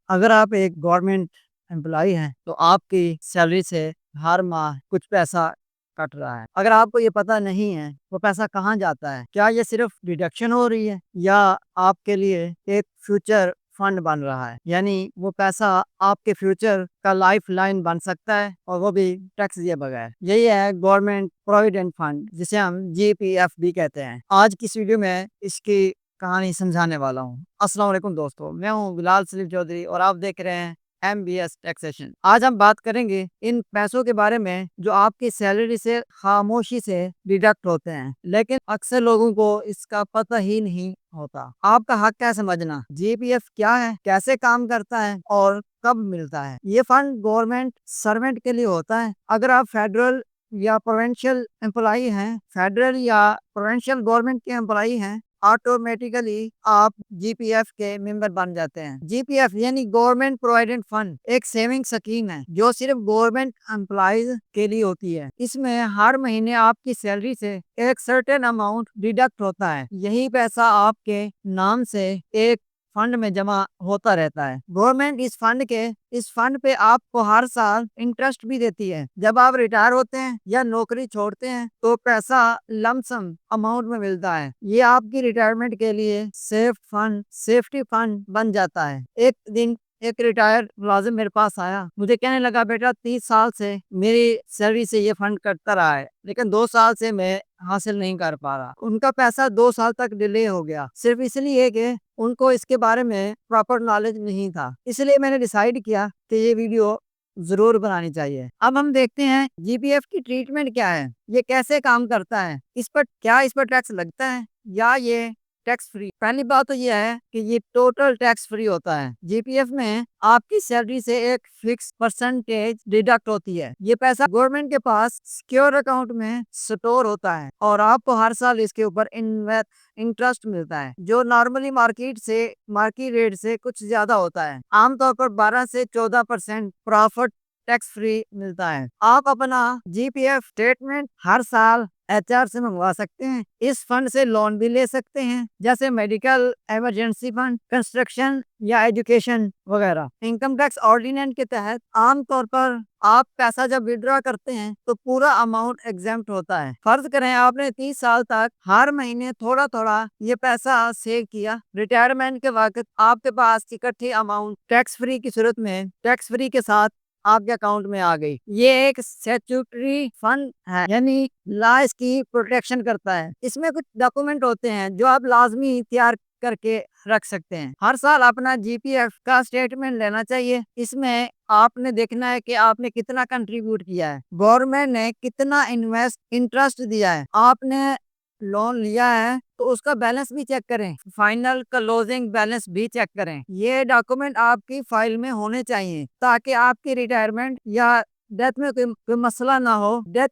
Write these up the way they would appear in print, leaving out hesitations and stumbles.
अगर आप एक गवर्नमेंट एम्प्लॉई हैं, तो आपकी सैलरी से हर माह कुछ पैसा कट रहा है। अगर आपको ये पता नहीं है, वो पैसा कहाँ जाता है, क्या ये सिर्फ डिडक्शन हो रही है या आपके लिए एक फ्यूचर फंड बन रहा है, यानी वो पैसा आपके फ्यूचर का लाइफ लाइन बन सकता है और वो भी टैक्स दिए बगैर। यही है गवर्नमेंट प्रोविडेंट फंड, जिसे हम GPF भी कहते हैं। आज की इस वीडियो में इसकी कहानी समझाने वाला हूँ। अस्सलाम वालेकुम दोस्तों, मैं हूँ बिलाल सलीम चौधरी और आप देख रहे हैं MBS टैक्सेशन। आज हम बात करेंगे इन पैसों के बारे में जो आपकी सैलरी से खामोशी से डिडक्ट होते हैं, लेकिन अक्सर लोगों को इसका पता ही नहीं होता। आपका हक है समझना GPF क्या है, कैसे काम करता है और कब मिलता है। ये फंड गवर्नमेंट सर्वेंट के लिए होता है। अगर आप फेडरल या प्रोविंशियल एम्प्लॉई हैं, फेडरल या प्रोविंशियल गवर्नमेंट के एम्प्लॉई हैं, ऑटोमेटिकली आप GPF के मेंबर बन जाते हैं। GPF यानी गवर्नमेंट प्रोविडेंट फंड एक सेविंग स्कीम है जो सिर्फ गवर्नमेंट एम्प्लॉइज के लिए होती है। इसमें हर महीने आपकी सैलरी से एक सर्टेन अमाउंट डिडक्ट होता है। यही पैसा आपके नाम से एक फंड में जमा होता रहता है। गवर्नमेंट इस फंड पे आपको हर साल इंटरेस्ट भी देती है। जब आप रिटायर होते हैं या नौकरी छोड़ते हैं तो पैसा लमसम अमाउंट में मिलता है। ये आपकी रिटायरमेंट के लिए सेफ्टी फंड बन जाता है। एक दिन एक रिटायर्ड मुलाजिम मेरे पास आया, मुझे कहने लगा, बेटा 30 साल से मेरी सैलरी से ये फंड कटता रहा है, लेकिन 2 साल से मैं हासिल नहीं कर पा रहा। उनका पैसा 2 साल तक डिले हो गया, सिर्फ इसलिए कि उनको इसके बारे में प्रॉपर नॉलेज नहीं था। इसलिए मैंने डिसाइड किया कि ये वीडियो जरूर बनानी चाहिए। अब हम देखते हैं GPF की ट्रीटमेंट क्या है, ये कैसे काम करता है, इस पर टैक्स लगता है या ये टैक्स फ्री। पहली बात तो ये है कि ये टोटल टैक्स फ्री होता है। GPF में आपकी सैलरी से एक फिक्स परसेंटेज डिडक्ट होती है। ये पैसा गवर्नमेंट के पास सिक्योर अकाउंट में स्टोर होता है और आपको हर साल इसके ऊपर इंटरेस्ट मिलता है, जो नॉर्मली मार्केट रेट से कुछ ज्यादा होता है। आमतौर पर 12 से 14% प्रॉफिट टैक्स फ्री मिलता है। आप अपना GPF स्टेटमेंट हर साल HR से मंगवा सकते हैं। इस फंड से लोन भी ले सकते हैं, जैसे मेडिकल, इमरजेंसी फंड, कंस्ट्रक्शन या एजुकेशन वगैरह। इनकम टैक्स ऑर्डिनेंस के तहत आमतौर पर आप पैसा जब विड्रॉ करते हैं तो पूरा अमाउंट एग्जेम्प्ट होता है। फर्ज करें आपने 30 साल तक हर महीने थोड़ा थोड़ा ये पैसा सेव किया, रिटायरमेंट के वक्त आपके पास इकट्ठी अमाउंट टैक्स फ्री की सूरत में टैक्स फ्री के साथ आपके अकाउंट में आ गई। ये एक स्टैट्यूटरी फंड है, यानी लॉ इसकी प्रोटेक्शन करता है। इसमें कुछ डॉक्यूमेंट होते हैं जो आप लाजमी तैयार करके रख सकते हैं। हर साल अपना GPF का स्टेटमेंट लेना चाहिए। इसमें आपने देखना है कि आपने कितना कंट्रीब्यूट किया है, गवर्नमेंट ने कितना इंटरेस्ट दिया है, आपने लोन लिया है तो उसका बैलेंस भी चेक करें, फाइनल क्लोजिंग बैलेंस भी चेक करें। ये डॉक्यूमेंट आपकी फाइल में होने चाहिए ताकि आपकी रिटायरमेंट या डेथ में कोई मसला ना हो, डेथ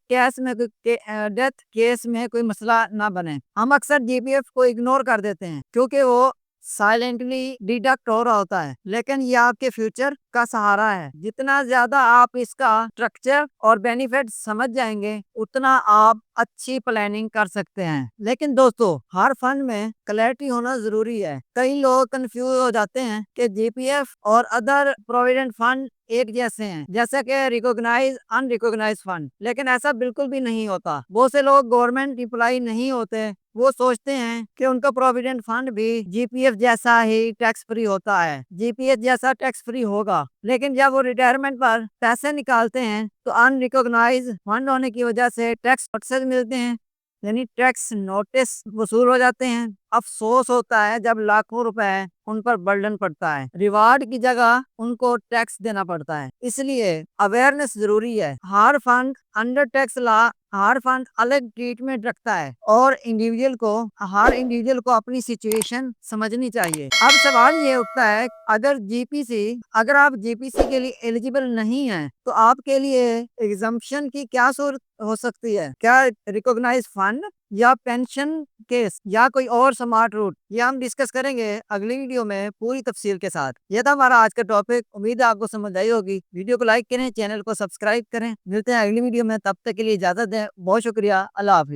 केस में कोई मसला ना बने। हम अक्सर GPF को इग्नोर कर देते हैं क्योंकि वो साइलेंटली डिडक्ट हो रहा होता है, लेकिन ये आपके फ्यूचर का सहारा है। जितना ज्यादा आप इसका स्ट्रक्चर और बेनिफिट समझ जाएंगे, उतना आप अच्छी प्लानिंग कर सकते हैं। लेकिन दोस्तों, हर फंड में क्लैरिटी होना जरूरी है। कई लोग कंफ्यूज हो जाते हैं कि GPF और अदर प्रोविडेंट फंड एक जैसे हैं, जैसे कि रिकॉग्नाइज अनरिकॉग्नाइज फंड, लेकिन ऐसा बिल्कुल भी नहीं होता। बहुत से लोग गवर्नमेंट एम्प्लॉय नहीं होते, वो सोचते हैं कि उनका प्रोविडेंट फंड भी GPF जैसा ही टैक्स फ्री होता है, GPF जैसा टैक्स फ्री होगा। लेकिन जब वो रिटायरमेंट पर पैसे निकालते हैं तो अनरिकॉग्नाइज फंड होने की वजह से टैक्स नोटिस मिलते हैं, यानी टैक्स नोटिस वसूल हो जाते हैं। अफसोस होता है जब लाखों रुपए उन पर बर्डन पड़ता है, रिवार्ड की जगह उनको टैक्स देना पड़ता है। इसलिए अवेयरनेस जरूरी है। हर फंड अलग ट्रीटमेंट रखता है और हर इंडिविजुअल को अपनी सिचुएशन समझनी चाहिए। अब सवाल ये उठता है, अगर आप GPC के लिए एलिजिबल नहीं हैं तो आपके लिए एग्जम्पशन की क्या सूरत हो सकती है? क्या रिकॉग्नाइज फंड या पेंशन केस या कोई और स्मार्ट रूट? ये हम डिस्कस करेंगे अगली वीडियो में पूरी तफसील के साथ। यह था हमारा आज का टॉपिक। उम्मीद है आपको समझ आई होगी। वीडियो को लाइक करें, चैनल को सब्सक्राइब करें। मिलते हैं अगली वीडियो में, तब तक के लिए इजाजत दें। बहुत शुक्रिया। अल्लाह हाफिज।